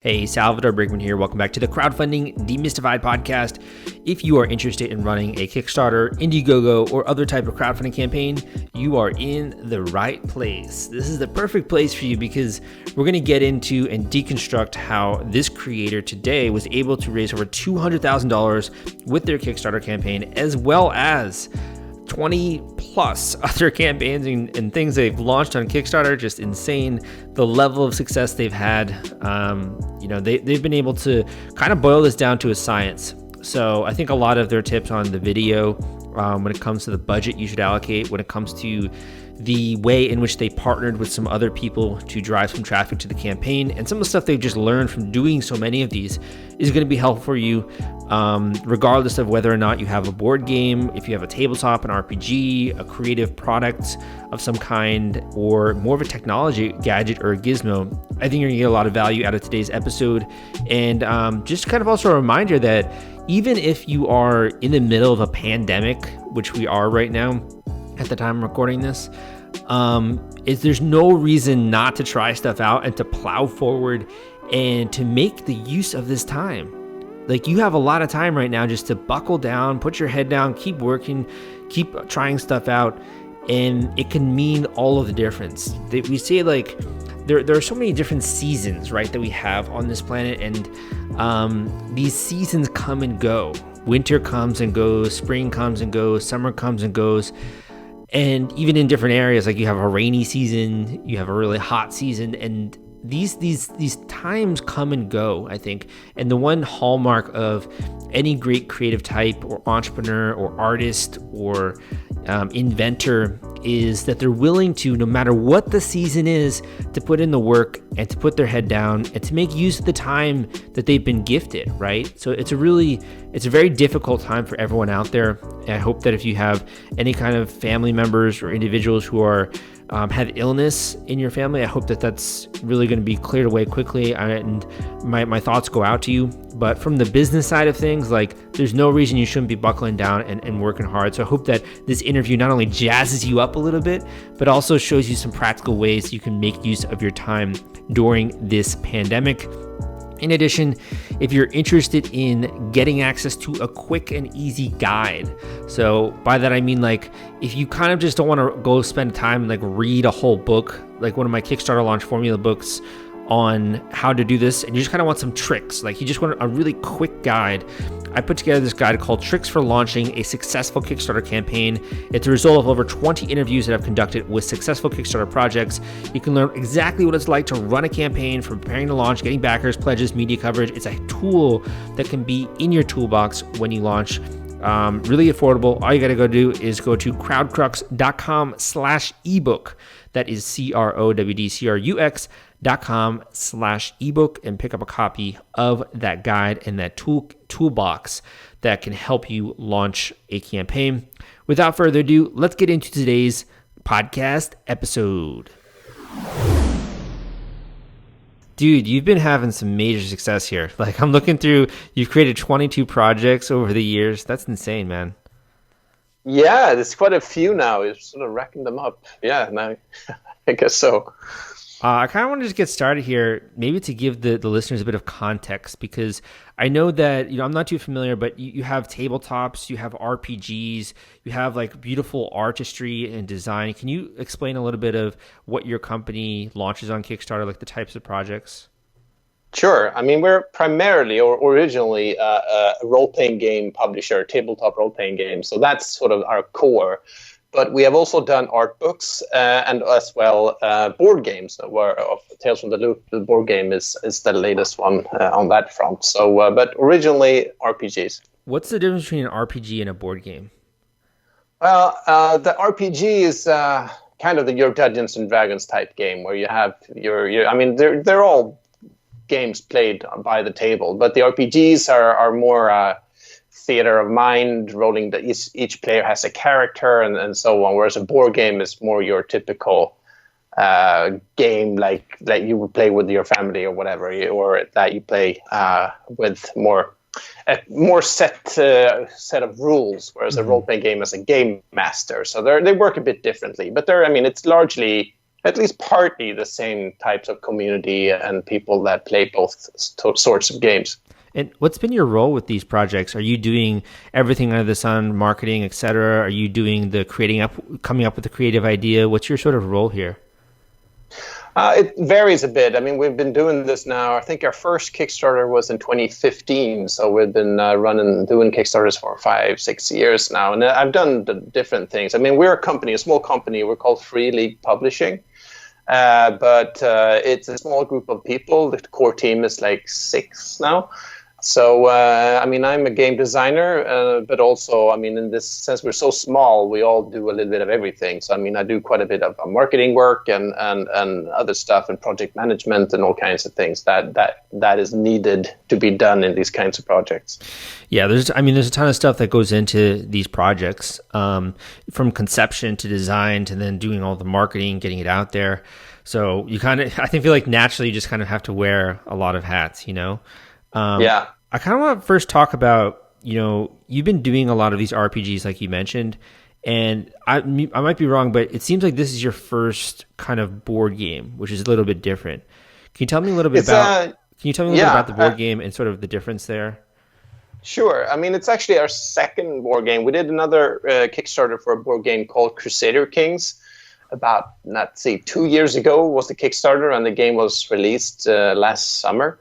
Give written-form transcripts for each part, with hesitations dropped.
Hey, Salvador Briggman here. Welcome back to the Crowdfunding Demystified podcast. If you are interested in running a Kickstarter, Indiegogo, or other type of crowdfunding campaign, you are in the right place. This is the perfect place for you because we're going to get into and deconstruct how this creator today was able to raise over $200,000 with their Kickstarter campaign, as well as 20 plus other campaigns and things they've launched on Kickstarter. Just insane the level of success they've had. They've been able to kind of boil this down to a science. So I think a lot of their tips on the video, when it comes to the budget you should allocate, when it comes to the way in which they partnered with some other people to drive some traffic to the campaign, and some of the stuff they've just learned from doing so many of these is going to be helpful for you, regardless of whether or not you have a board game, if you have a tabletop, an RPG, a creative product of some kind, or more of a technology gadget or a gizmo. I think you're going to get a lot of value out of today's episode. And just kind of also a reminder that even if you are in the middle of a pandemic, which we are right now, at the time I'm recording this, there's no reason not to try stuff out and to plow forward and to make the use of this time. Like, you have a lot of time right now just to buckle down, put your head down, keep working, keep trying stuff out, and it can mean all of the difference. We say, like, there are so many different seasons, right, that we have on this planet, and these seasons come and go. Winter comes and goes, spring comes and goes, summer comes and goes. And even in different areas, like you have a rainy season, you have a really hot season, and these times come and go, I think. And the one hallmark of any great creative type or entrepreneur or artist or inventor is that they're willing to, no matter what the season is, to put in the work and to put their head down and to make use of the time that they've been gifted, right? So it's a very difficult time for everyone out there. And I hope that if you have any kind of family members or individuals who are have illness in your family, I hope that that's really going to be cleared away quickly, and my thoughts go out to you. But from the business side of things, like, there's no reason you shouldn't be buckling down and working hard. So I hope that this interview not only jazzes you up a little bit, but also shows you some practical ways you can make use of your time during this pandemic. In addition, if you're interested in getting access to a quick and easy guide, so by that I mean, like, if you kind of just don't want to go spend time and like read a whole book, like one of my Kickstarter launch formula books on how to do this, and you just kind of want some tricks, like you just want a really quick guide, I put together this guide called Tricks for Launching a Successful Kickstarter Campaign. It's a result of over 20 interviews that I've conducted with successful Kickstarter projects. You can learn exactly what it's like to run a campaign, from preparing to launch, getting backers, pledges, media coverage. It's a tool that can be in your toolbox when you launch. Really affordable. All you got to go do is go to crowdcrux.com/ebook. That is crowdcrux.com/ebook, and pick up a copy of that guide and that toolbox that can help you launch a campaign. Without further ado, let's get into today's podcast episode. Dude, you've been having some major success here. Like, I'm looking through, you've created 22 projects over the years. That's insane, man. Yeah, there's quite a few now. You're sort of racking them up. Yeah, no, I guess so. I kind of want to just get started here, maybe to give the listeners a bit of context, because I know that, I'm not too familiar, but you have tabletops, you have RPGs, you have like beautiful artistry and design. Can you explain a little bit of what your company launches on Kickstarter, like the types of projects? Sure. I mean, we're primarily or originally a role-playing game publisher, tabletop role-playing game. So that's sort of our core. But we have also done art books and as well board games. Where Tales from the Loop, the board game, is the latest one on that front. So, but originally RPGs. What's the difference between an RPG and a board game? Well, the RPG is kind of your Dungeons and Dragons type game, where you have your I mean, they're all games played by the table, but the RPGs are more theater of mind, rolling that each player has a character and so on, whereas a board game is more your typical game like you would play with your family or whatever, or that you play with a more set of rules, whereas a role-playing game is a game master. So they work a bit differently, but it's largely at least partly the same types of community and people that play both sorts of games. And what's been your role with these projects? Are you doing everything under the sun, marketing, etc.? Are you doing the coming up with the creative idea? What's your sort of role here? It varies a bit. I mean, we've been doing this now. I think our first Kickstarter was in 2015. So we've been doing Kickstarters for 5-6 years now. And I've done different things. I mean, we're a small company. We're called Free League Publishing. But it's a small group of people. The core team is like 6 now. So, I mean, I'm a game designer, but also, I mean, in this sense, we're so small, we all do a little bit of everything. So, I mean, I do quite a bit of marketing work and other stuff and project management and all kinds of things that is needed to be done in these kinds of projects. Yeah, there's a ton of stuff that goes into these projects, from conception to design to then doing all the marketing, getting it out there. So you I feel like naturally you just kind of have to wear a lot of hats, you know? Yeah. I kind of want to first talk about, you've been doing a lot of these RPGs like you mentioned, and I might be wrong, but it seems like this is your first kind of board game, which is a little bit different. Can you tell me a little bit about the board game and sort of the difference there? Sure. I mean, it's actually our second board game. We did another Kickstarter for a board game called Crusader Kings about, 2 years ago was the Kickstarter, and the game was released last summer.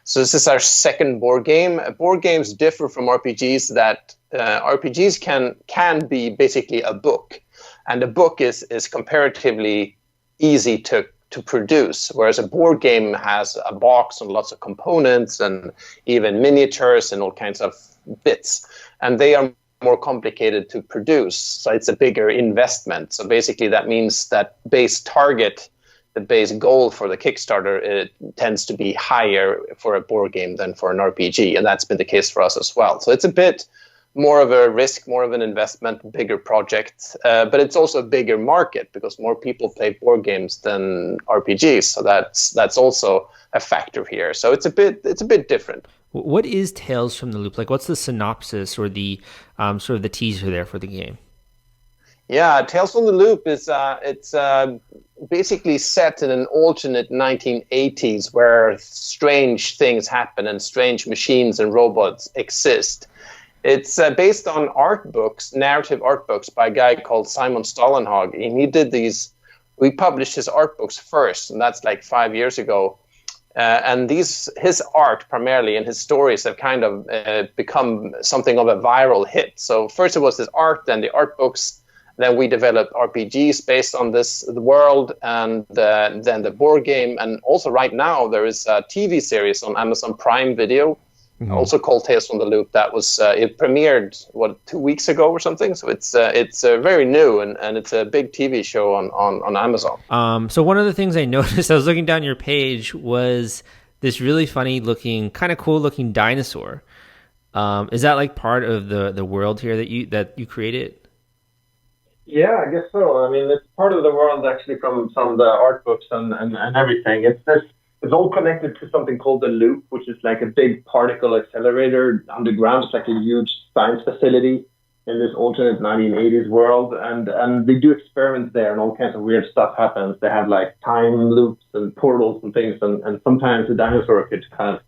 So this is our second board game. Board games differ from RPGs that RPGs can be basically a book. And a book is comparatively easy to produce, whereas a board game has a box and lots of components and even miniatures and all kinds of bits. And they are more complicated to produce, so it's a bigger investment. So basically that means that the base goal for the Kickstarter, it tends to be higher for a board game than for an RPG, and that's been the case for us as well. So it's a bit more of a risk, more of an investment, bigger project, but it's also a bigger market because more people play board games than RPGs. So that's also a factor here. So it's a bit different. What is Tales from the Loop? Like, what's the synopsis or the sort of the teaser there for the game? Yeah, Tales from the Loop is it's basically set in an alternate 1980s where strange things happen and strange machines and robots exist. It's based on narrative art books by a guy called Simon Stålenhag. And we published his art books first, and that's like 5 years ago. And his art primarily and his stories have kind of become something of a viral hit. So first it was his art, then the art books. Then we developed RPGs based on the world, and then the board game. And also right now there is a TV series on Amazon Prime Video, also called Tales from the Loop. That was it premiered 2 weeks ago or something. So it's very new, and it's a big TV show on Amazon. So one of the things I noticed, I was looking down your page, was this really funny looking, kind of cool looking dinosaur. Is that like part of the world here that you created? Yeah, I guess so. I mean, it's part of the world actually from some of the art books and everything. It's all connected to something called the Loop, which is like a big particle accelerator underground. It's like a huge science facility in this alternate 1980s world. And they do experiments there and all kinds of weird stuff happens. They have like time loops and portals and things. And sometimes the dinosaur could kind of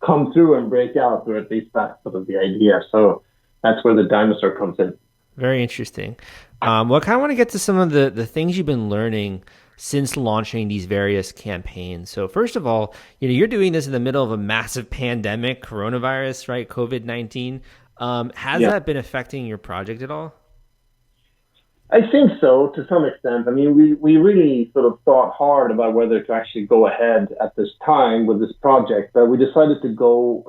come through and break out, or at least that's sort of the idea. So that's where the dinosaur comes in. Very interesting. Well, I kind of want to get to some of the things you've been learning since launching these various campaigns. So first of all, you're doing this in the middle of a massive pandemic, coronavirus, right? COVID-19. Has that been affecting your project at all? I think so, to some extent. I mean, we really sort of thought hard about whether to actually go ahead at this time with this project, but we decided to go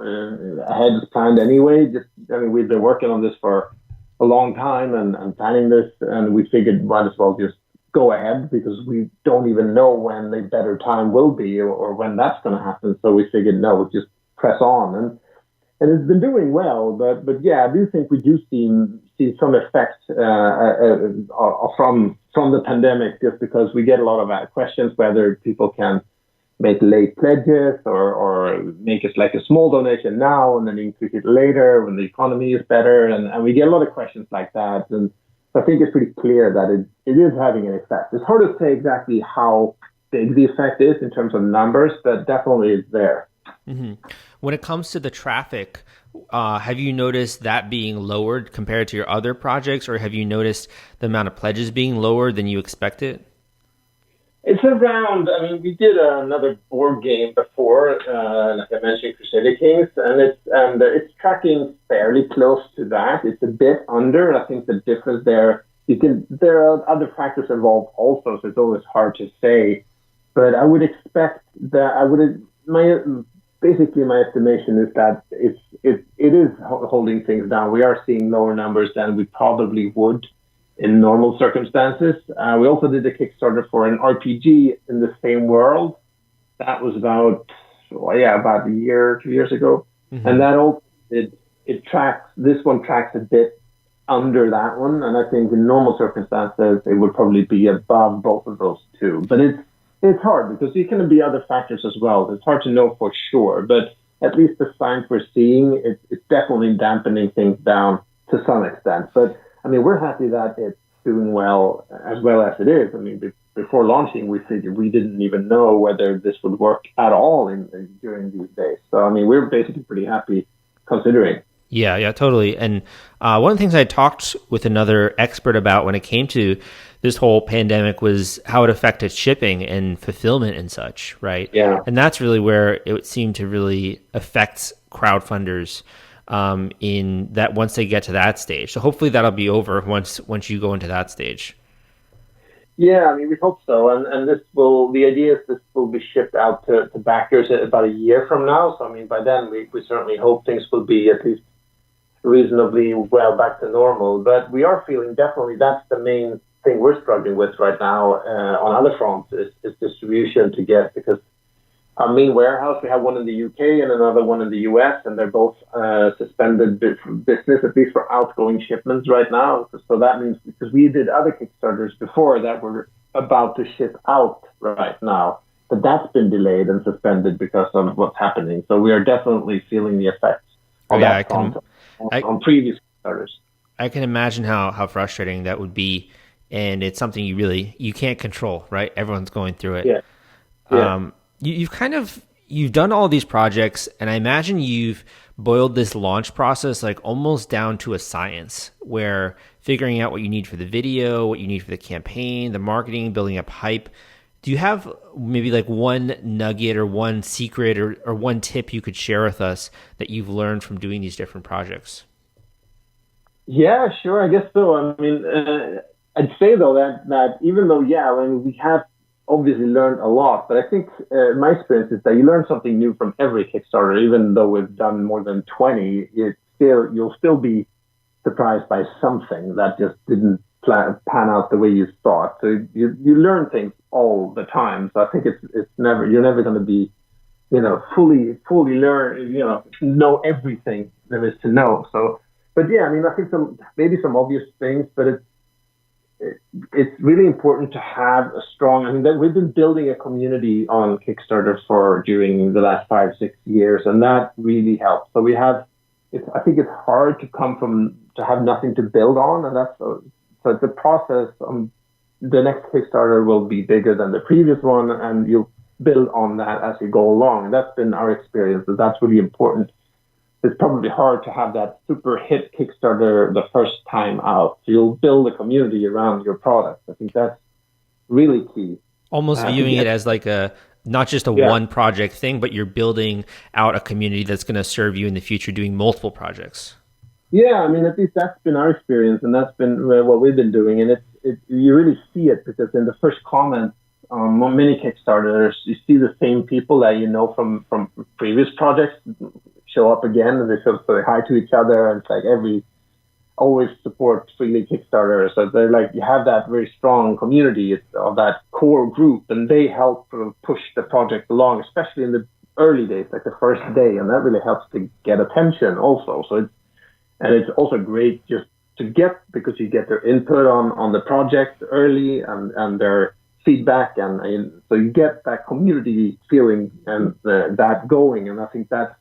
ahead as planned anyway. We've been working on this for a long time and planning this, and we figured might as well just go ahead because we don't even know when the better time will be or when that's going to happen. So we figured, no, we'll just press on. And it's been doing well, but yeah, I do think we do see some effect from the pandemic, just because we get a lot of questions whether people can make late pledges or make it like a small donation now and then increase it later when the economy is better. And we get a lot of questions like that. And I think it's pretty clear that it is having an effect. It's hard to say exactly how big the effect is in terms of numbers, but definitely it's there. Mm-hmm. When it comes to the traffic, have you noticed that being lowered compared to your other projects, or have you noticed the amount of pledges being lower than you expected? It's around, I mean, we did another board game before, like I mentioned, Crusader Kings, and it's tracking fairly close to that. It's a bit under, and I think the difference there, there are other factors involved also, so it's always hard to say. But I would expect that basically my estimation is that it is holding things down. We are seeing lower numbers than we probably would in normal circumstances. We also did a Kickstarter for an RPG in the same world. That was about a year, 2 years ago. Mm-hmm. And that also, this one tracks a bit under that one. And I think in normal circumstances, it would probably be above both of those two. But it's hard because there can be other factors as well. It's hard to know for sure. But at least the signs we're seeing, it's definitely dampening things down to some extent. But I mean, we're happy that it's doing well as it is. I mean, before launching, we figured we didn't even know whether this would work at all during these days. So, I mean, we're basically pretty happy considering. Yeah, totally. And one of the things I talked with another expert about when it came to this whole pandemic was how it affected shipping and fulfillment and such, right? Yeah. And that's really where it seemed to really affect crowdfunders. In that once they get to that stage. So hopefully that'll be over once you go into that stage. Yeah, I mean, we hope so. And the idea is this will be shipped out to backers about a year from now. So, I mean, by then we certainly hope things will be at least reasonably well back to normal. But we are feeling definitely that's the main thing we're struggling with right now on other fronts is distribution to get, because our main warehouse, we have one in the UK and another one in the US, and they're both suspended business, at least for outgoing shipments right now. So that means, because we did other Kickstarters before that were about to ship out right now, but that's been delayed and suspended because of what's happening. So we are definitely feeling the effects of that on previous Kickstarters. I can imagine how frustrating that would be, and it's something you can't control, right? Everyone's going through it. Yeah. You've done all these projects, and I imagine you've boiled this launch process like almost down to a science, where figuring out what you need for the video, what you need for the campaign, the marketing, building up hype. Do you have maybe like one nugget or one secret or one tip you could share with us that you've learned from doing these different projects? Yeah, sure. I guess so. I mean, I'd say though that even though, we have obviously learned a lot, but I think my experience is that you learn something new from every Kickstarter. Even though we've done more than 20, you'll still be surprised by something that just didn't pan out the way you thought. So you learn things all the time. So I think you're never going to be, fully learn, know everything there is to know. So, but yeah, I mean, I think maybe some obvious things, but it's really important to have a strong, we've been building a community on Kickstarter during the last 5-6 years, and that really helps. So I think it's hard to have nothing to build on, and so the process, the next Kickstarter will be bigger than the previous one, and you'll build on that as you go along. And that's been our experience, that that's really important. It's probably hard to have that super hit Kickstarter the first time out. So you'll build a community around your product. I think that's really key. Almost viewing it as like not just a one project thing, but you're building out a community that's going to serve you in the future doing multiple projects. Yeah, I mean, at least that's been our experience, and that's been what we've been doing. And you really see it, because in the first comments on many Kickstarters, you see the same people that you know from previous projects show up again, and they sort of say hi to each other, and it's like always support freely Kickstarter. So they're like, you have that very strong community of that core group, and they help sort of push the project along, especially in the early days, like the first day, and that really helps to get attention also. So it's also great just to get, because you get their input on the project early and their feedback, and so you get that community feeling and that going, and I think that's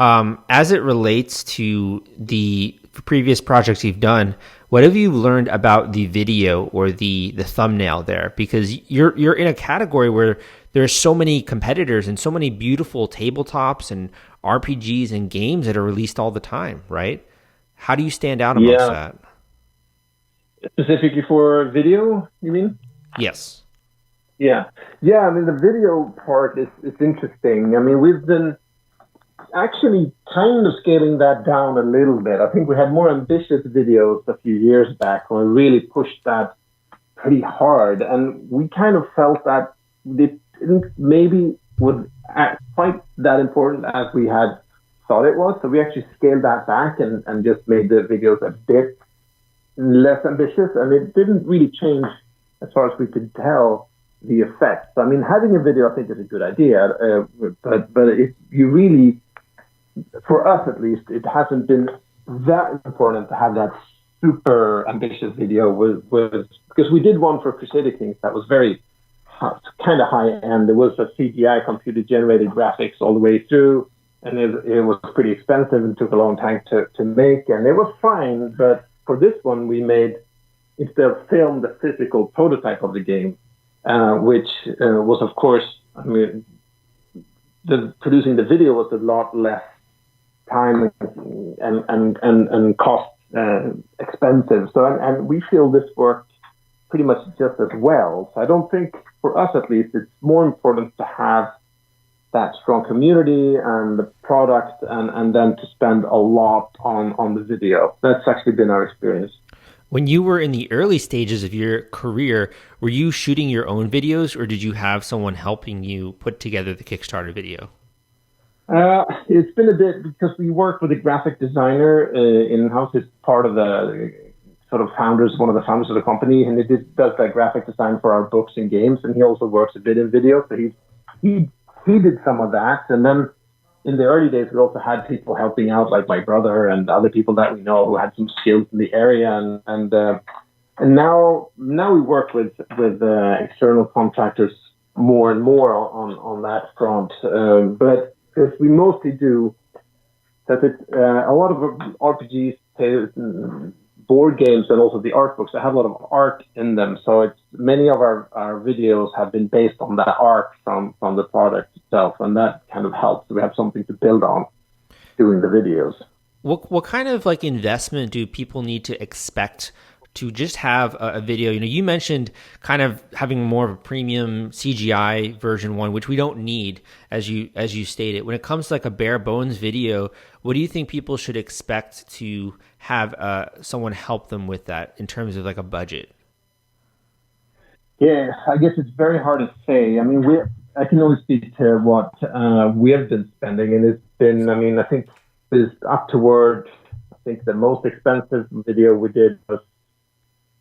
As it relates to the previous projects you've done, what have you learned about the video or the thumbnail there? Because you're in a category where there's so many competitors and so many beautiful tabletops and RPGs and games that are released all the time, right? How do you stand out amongst that? Specifically for video, you mean? Yes. Yeah. I mean, the video part is interesting. I mean, we've been actually kind of scaling that down a little bit. I think we had more ambitious videos a few years back when we really pushed that pretty hard, and we kind of felt that it maybe was quite that important as we had thought it was. So we actually scaled that back and just made the videos a bit less ambitious, and it didn't really change as far as we could tell the effects. I mean, having a video I think is a good idea, but if you really, for us at least, it hasn't been that important to have that super ambitious video because we did one for Crusader Kings that was very kind of high end. There was a CGI computer generated graphics all the way through, and it was pretty expensive and took a long time to make, and it was fine. But for this one, we instead of filmed the physical prototype of the game, which was, of course, I mean, producing the video was a lot less time and cost expensive. So, and we feel this worked pretty much just as well. So I don't think, for us at least, it's more important to have that strong community and the product and then to spend a lot on the video. That's actually been our experience. When you were in the early stages of your career, were you shooting your own videos, or did you have someone helping you put together the Kickstarter video? It's been a bit, because we work with a graphic designer in-house. He's part of the sort of founders, one of the founders of the company, and he does that graphic design for our books and games, and he also works a bit in video. So he did some of that, and then in the early days, we also had people helping out, like my brother and other people that we know who had some skills in the area. And now we work with external contractors more and more on that front. But because we mostly do that, a lot of RPGs, board games, and also the art books, they have a lot of art in them. So many of our videos have been based on that art from the product itself, and that kind of helps. We have something to build on doing the videos. What kind of like investment do people need to expect to just have a video? You know, you mentioned kind of having more of a premium CGI version one, which we don't need, as you stated. When it comes to like a bare bones video, what do you think people should expect to have someone help them with that in terms of like a budget? Yeah, I guess it's very hard to say. I mean, I can only speak to what we have been spending, and it's been, I mean, I think it's up toward, I think the most expensive video we did was,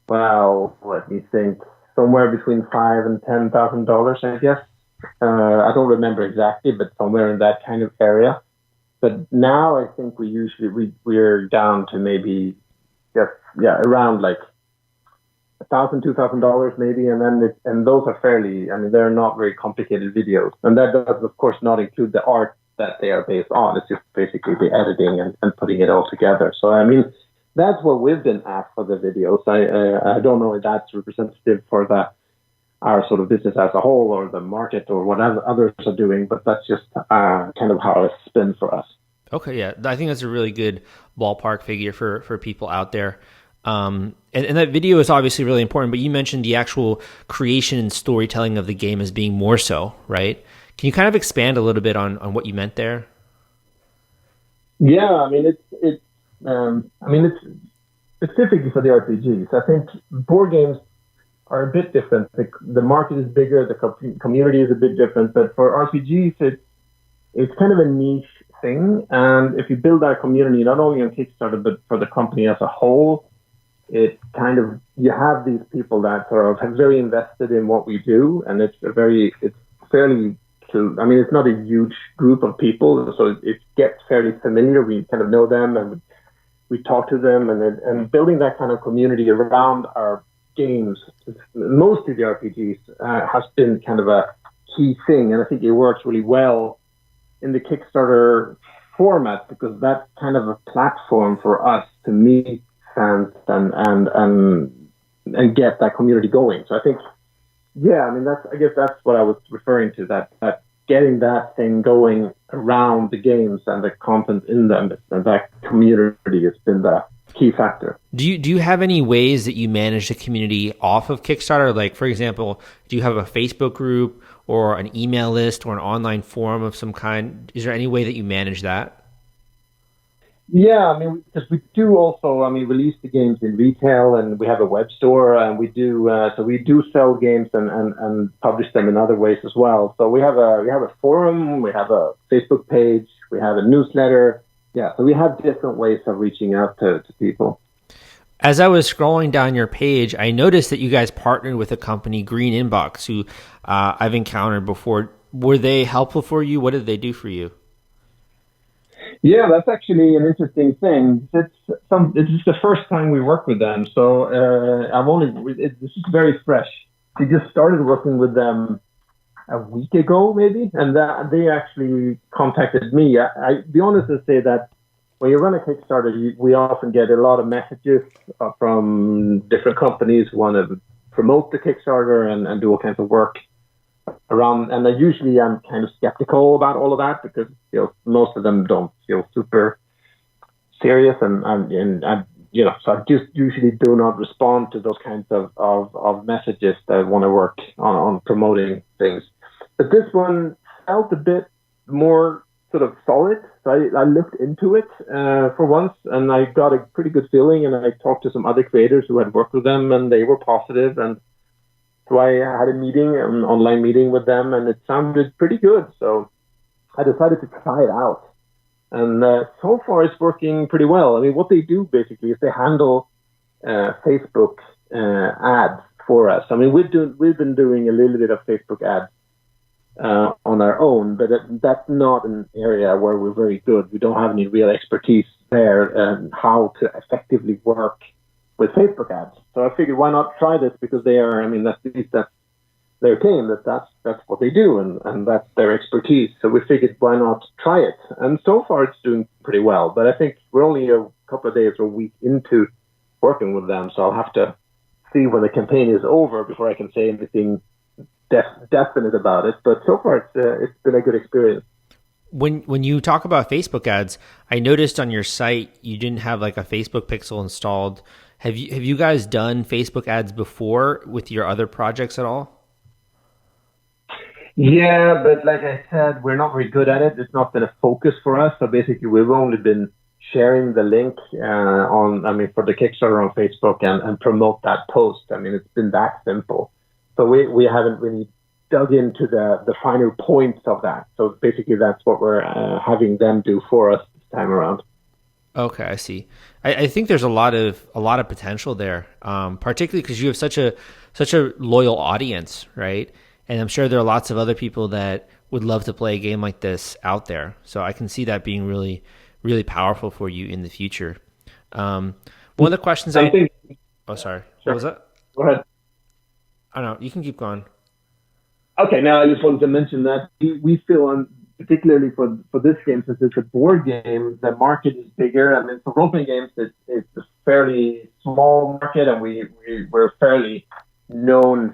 well, let me think, somewhere between $5,000 and $10,000, I guess. I don't remember exactly, but somewhere in that kind of area. But now I think we're down to maybe just around like $1,000, $2,000 maybe, and those are fairly, I mean, they're not very complicated videos, and that does of course not include the art that they are based on. It's just basically the editing and putting it all together. So I mean, that's what we've been at for the videos. I don't know if that's representative for our sort of business as a whole, or the market, or whatever others are doing, but that's just kind of how it's been for us. Okay, yeah, I think that's a really good ballpark figure for people out there. And that video is obviously really important, but you mentioned the actual creation and storytelling of the game as being more so, right? Can you kind of expand a little bit on what you meant there? Yeah, I mean, it's specifically for the RPGs. I think board games are a bit different. The market is bigger, the community is a bit different, but for RPGs, it's kind of a niche thing. And if you build that community, not only on Kickstarter, but for the company as a whole, it kind of, you have these people that sort of have very invested in what we do, and it's fairly, I mean, it's not a huge group of people, so it gets fairly familiar. We kind of know them, and we talk to them, and building that kind of community around our games, mostly the RPGs, has been kind of a key thing, and I think it works really well in the Kickstarter format because that's kind of a platform for us to meet fans and get that community going. So I think, I guess that's what I was referring to, that getting that thing going around the games and the content in them, and that community has been the key factor. Do you have any ways that you manage the community off of Kickstarter? Like, for example, do you have a Facebook group or an email list or an online forum of some kind? Is there any way that you manage that? Yeah, because we do also, release the games in retail, and we have a web store, and we do sell games and publish them in other ways as well. So we have a forum, we have a Facebook page, we have a newsletter. Yeah, so we have different ways of reaching out to people. As I was scrolling down your page, I noticed that you guys partnered with a company, Green Inbox, who I've encountered before. Were they helpful for you? What did they do for you? Yeah, that's actually an interesting thing. This is the first time we work with them, so this is very fresh. We just started working with them a week ago, maybe, and they actually contacted me. I be honest and say that when you run a Kickstarter, we often get a lot of messages from different companies who want to promote the Kickstarter and do all kinds of work around, and I'm kind of skeptical about all of that because most of them don't feel super serious, and so I just usually do not respond to those kinds of messages that want to work on promoting things. But this one felt a bit more sort of solid, so I looked into it for once, and I got a pretty good feeling, and I talked to some other creators who had worked with them, and they were positive, and so I had an online meeting with them, and it sounded pretty good. So I decided to try it out. And so far it's working pretty well. What they do basically is they handle Facebook ads for us. We've been doing a little bit of Facebook ads on our own, but that's not an area where we're very good. We don't have any real expertise there and how to effectively work with Facebook ads. So I figured, why not try this? Because they are, that's their team, that's what they do, and that's their expertise. So we figured, why not try it? And so far it's doing pretty well, but I think we're only a couple of days or a week into working with them. So I'll have to see when the campaign is over before I can say anything definite about it. But so far it's been a good experience. When you talk about Facebook ads, I noticed on your site you didn't have like a Facebook pixel installed. Have you guys done Facebook ads before with your other projects at all? Yeah, but like I said, we're not very good at it. It's not been a focus for us. So basically, we've only been sharing the link for the Kickstarter on Facebook and promote that post. It's been that simple. So we haven't really dug into the finer points of that. So basically, that's what we're having them do for us this time around. Okay, I see. I think there's a lot of potential there, particularly because you have such a loyal audience, right? And I'm sure there are lots of other people that would love to play a game like this out there. So I can see that being really, really powerful for you in the future. One of the questions sorry. Sure. What was that? Go ahead. I don't know. You can keep going. Okay, now I just wanted to mention that we feel particularly for this game, since it's a board game, the market is bigger. For role-playing games, it's a fairly small market, and we're fairly known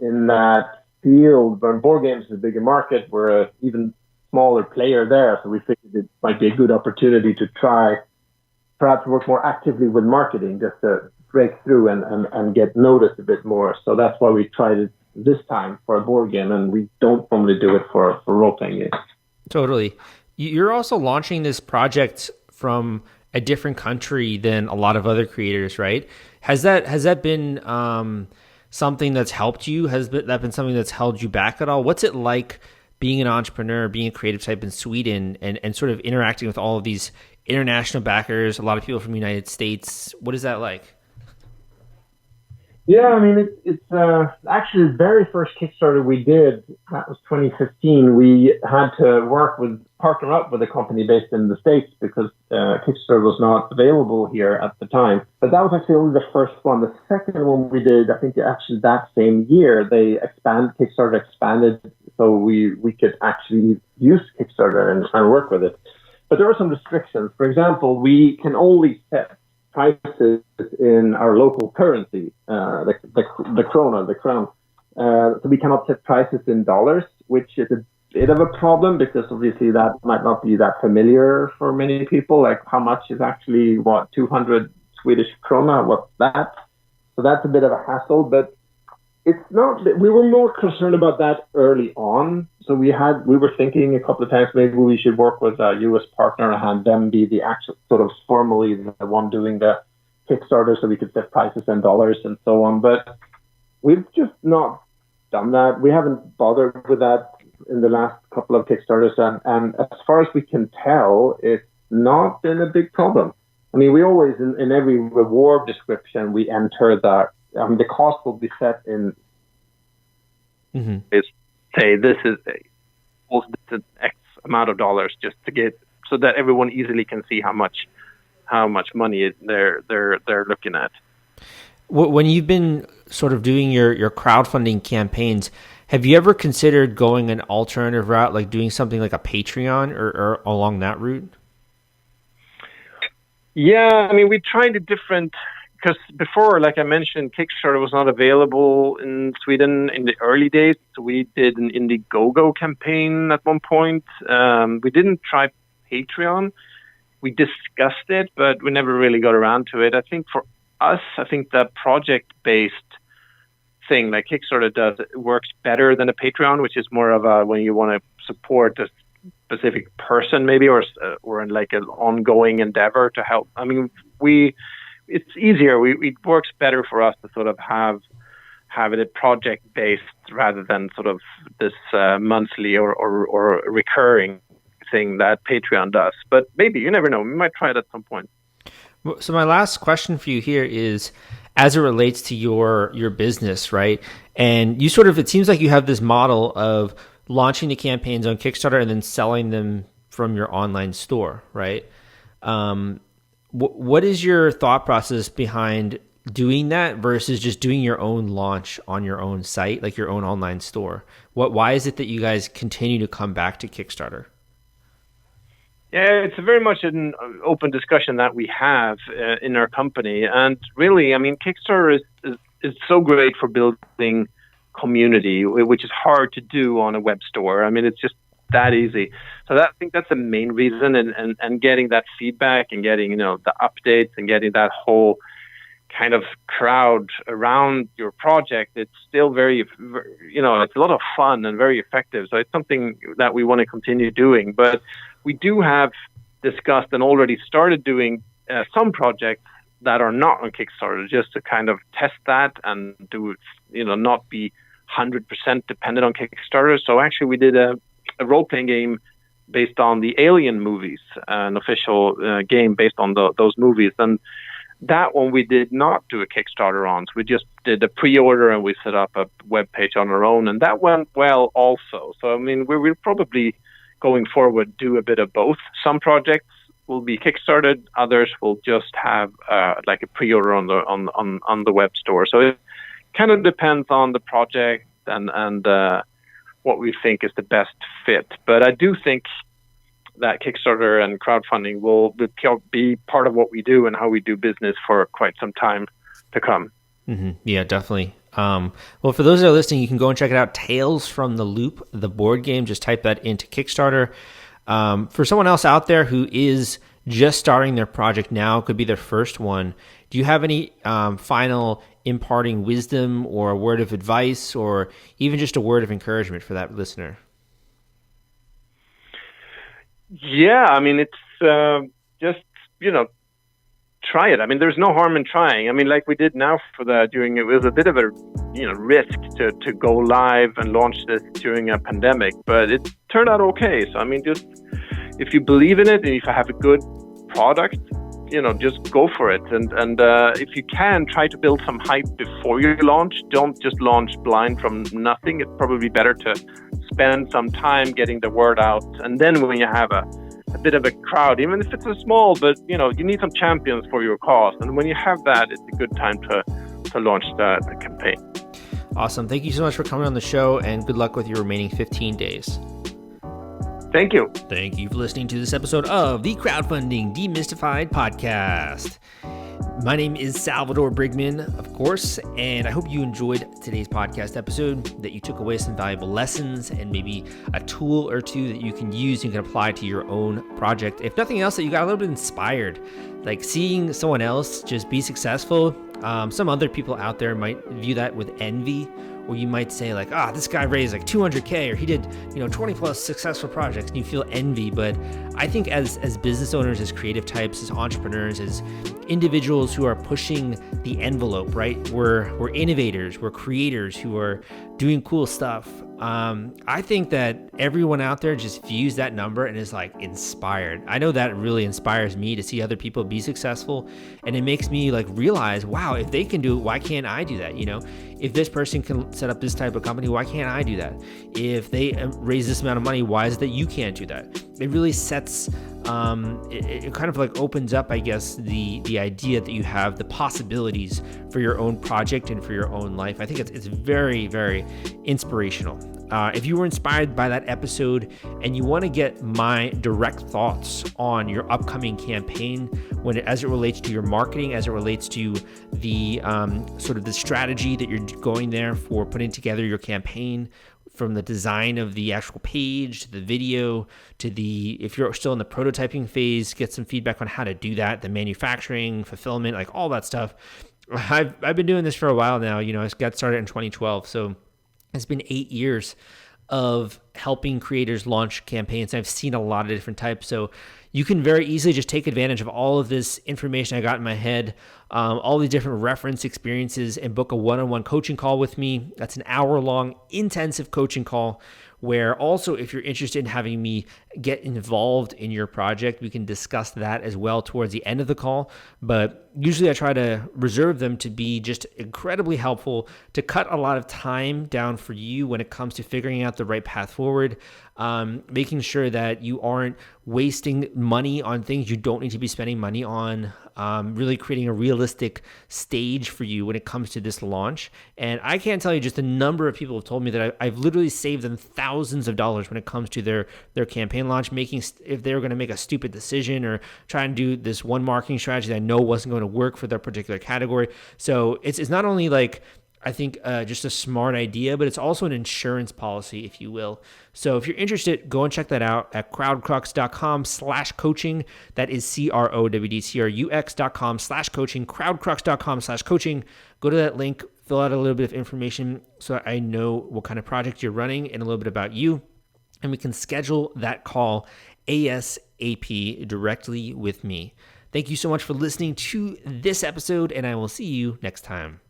in that field. But board games is a bigger market. We're an even smaller player there, so we figured it might be a good opportunity to try, perhaps work more actively with marketing, just to break through and get noticed a bit more. So that's why we tried it this time for a board game, and we don't normally do it for role-playing games. Totally. You're also launching this project from a different country than a lot of other creators, right? Has that been something that's helped you? Has that been something that's held you back at all? What's it like being an entrepreneur, being a creative type in Sweden, and sort of interacting with all of these international backers, a lot of people from the United States? What is that like? Yeah, it's actually the very first Kickstarter we did, that was 2015. We had to partner up with a company based in the States because Kickstarter was not available here at the time. But that was actually only the first one. The second one we did, I think actually that same year, Kickstarter expanded so we could actually use Kickstarter and work with it. But there are some restrictions. For example, we can only set prices in our local currency, the krona, the crown. So we cannot set prices in dollars, which is a bit of a problem because obviously that might not be that familiar for many people. Like how much is actually 200 Swedish krona? What's that? So that's a bit of a hassle, but it's not. We were more concerned about that early on. So we were thinking a couple of times maybe we should work with a US partner and have them be the actual sort of formally the one doing the Kickstarter, so we could set prices in dollars and so on. But we've just not done that. We haven't bothered with that in the last couple of Kickstarters, and as far as we can tell, it's not been a big problem. I mean, we always, in every reward description, we enter the cost will be set in, is say, this is X amount of dollars, just to get, so that everyone easily can see how much money they're looking at. When you've been sort of doing your crowdfunding campaigns, have you ever considered going an alternative route, like doing something like a Patreon or along that route? Yeah, I mean, we tried a different, because before, like I mentioned, Kickstarter was not available in Sweden in the early days. So we did an Indiegogo campaign at one point. We didn't try Patreon. We discussed it, but we never really got around to it. I think for us, the project-based thing like Kickstarter does, it works better than a Patreon, which is more of a when you want to support a specific person maybe, or like an ongoing endeavor to help. I mean, it's easier. It works better for us to sort of have it a project based rather than sort of this monthly or recurring thing that Patreon does. But maybe, you never know. We might try it at some point. So my last question for you here is, as it relates to your business, right? And you sort of, it seems like you have this model of launching the campaigns on Kickstarter and then selling them from your online store, right? What is your thought process behind doing that versus just doing your own launch on your own site, like your own online store? Why is it that you guys continue to come back to Kickstarter? Yeah, it's very much an open discussion that we have in our company. And really, I mean, Kickstarter is so great for building community, which is hard to do on a web store. I mean, it's just that easy. So I think that's the main reason, and getting that feedback and getting, the updates and getting that whole kind of crowd around your project, it's still very, it's a lot of fun and very effective. So it's something that we want to continue doing. But we do have discussed and already started doing some projects that are not on Kickstarter, just to kind of test that and do, not be 100% dependent on Kickstarter. So actually we did a role-playing game based on the Alien movies, an official game based on those movies. And that one we did not do a Kickstarter on. So we just did a pre-order and we set up a web page on our own, and that went well also. So, I mean, we will probably going forward do a bit of both. Some projects will be Kickstarted, others will just have like a pre-order on the web store. So it kind of depends on the project and what we think is the best fit. But I do think that Kickstarter and crowdfunding will be part of what we do and how we do business for quite some time to come. Mm-hmm. Yeah, definitely. Well, for those that are listening, you can go and check it out. Tales from the Loop, the board game. Just type that into Kickstarter. For someone else out there who is just starting their project now, could be their first one, do you have any final imparting wisdom or a word of advice or even just a word of encouragement for that listener? Yeah, I mean, it's just, try it. I mean, there's no harm in trying. I mean, like we did now it was a bit of a, risk to go live and launch this during a pandemic, but it turned out okay. So, I mean, just if you believe in it and if you have a good product, just go for it. And if you can, try to build some hype before you launch. Don't just launch blind from nothing. It's probably better to spend some time getting the word out. And then when you have a bit of a crowd, even if it's a small, but you need some champions for your cause. And when you have that, it's a good time to launch the campaign. Awesome. Thank you so much for coming on the show, and good luck with your remaining 15 days. Thank you. Thank you for listening to this episode of the Crowdfunding Demystified podcast. My name is Salvador Briggman, of course, and I hope you enjoyed today's podcast episode, that you took away some valuable lessons and maybe a tool or two that you can use and you can apply to your own project. If nothing else, that you got a little bit inspired, like seeing someone else just be successful. Some other people out there might view that with envy, or you might say like, this guy raised like 200K, or he did, 20 plus successful projects, and you feel envy. But I think as business owners, as creative types, as entrepreneurs, as individuals who are pushing the envelope, right? We're innovators, we're creators who are doing cool stuff. I think that everyone out there just views that number and is like inspired. I know that really inspires me to see other people be successful, and it makes me like realize, wow, if they can do it, why can't I do that? If this person can set up this type of company, why can't I do that? If they raise this amount of money, why is it that you can't do that? It really sets, it kind of like opens up, I guess, the idea that you have the possibilities for your own project and for your own life. I think it's very, very inspirational. If you were inspired by that episode and you want to get my direct thoughts on your upcoming campaign, as it relates to your marketing, as it relates to the sort of the strategy that you're going there for putting together your campaign, from the design of the actual page to the video to if you're still in the prototyping phase, get some feedback on how to do that, the manufacturing, fulfillment, like all that stuff. I've been doing this for a while now. I got started in 2012, so it's been 8 years of helping creators launch campaigns. I've seen a lot of different types, so you can very easily just take advantage of all of this information I got in my head, all these different reference experiences, and book a one-on-one coaching call with me. That's an hour-long intensive coaching call, where also, if you're interested in having me get involved in your project, we can discuss that as well towards the end of the call. But usually I try to reserve them to be just incredibly helpful, to cut a lot of time down for you when it comes to figuring out the right path forward, making sure that you aren't wasting money on things you don't need to be spending money on, really creating a realistic stage for you when it comes to this launch. And I can't tell you just the number of people have told me that I've literally saved them thousands of dollars when it comes to their campaign launch, if they were going to make a stupid decision or try and do this one marketing strategy that I know wasn't going to work for their particular category. So it's not only like, I think just a smart idea, but it's also an insurance policy, if you will. So if you're interested, go and check that out at crowdcrux.com/coaching. That is crowdcrux.com/coaching, crowdcrux.com/coaching. Go to that link, fill out a little bit of information so I know what kind of project you're running and a little bit about you. And we can schedule that call ASAP directly with me. Thank you so much for listening to this episode, and I will see you next time.